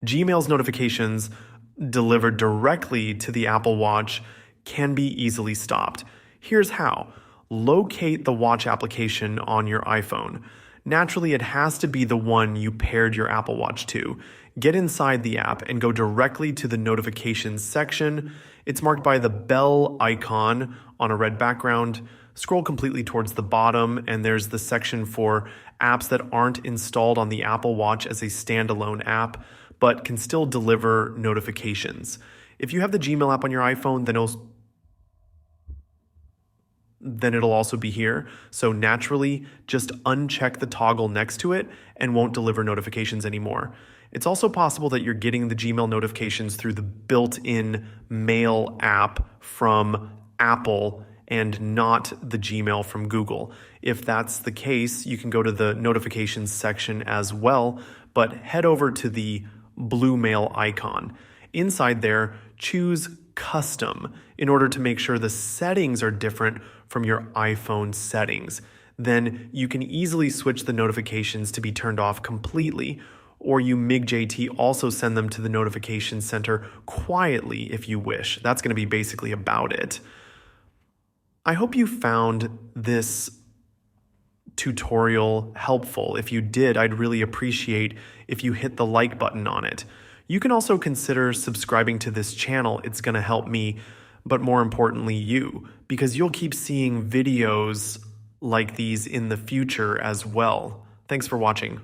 Gmail's notifications delivered directly to the Apple Watch can be easily stopped. Here's how. Locate the Watch application on your iPhone. Naturally, it has to be the one you paired your Apple Watch to. Get inside the app and go directly to the notifications section. It's marked by the bell icon on a red background. Scroll completely towards the bottom, and there's the section for apps that aren't installed on the Apple Watch as a standalone app, but can still deliver notifications. If you have the Gmail app on your iPhone, then it'll also be here. So naturally, just uncheck the toggle next to it and won't deliver notifications anymore. It's also possible that you're getting the Gmail notifications through the built-in Mail app from Apple and not the Gmail from Google. If that's the case, you can go to the notifications section as well, but head over to the blue mail icon. Inside there, choose Custom in order to make sure the settings are different from your iPhone settings. Then you can easily switch the notifications to be turned off completely, or you MIG-JT also send them to the notification center quietly if you wish. That's going to be basically about it. I hope you found this tutorial helpful. If you did, I'd really appreciate if you hit the like button on it. You can also consider subscribing to this channel. It's going to help me, but more importantly, you, because you'll keep seeing videos like these in the future as well. Thanks for watching.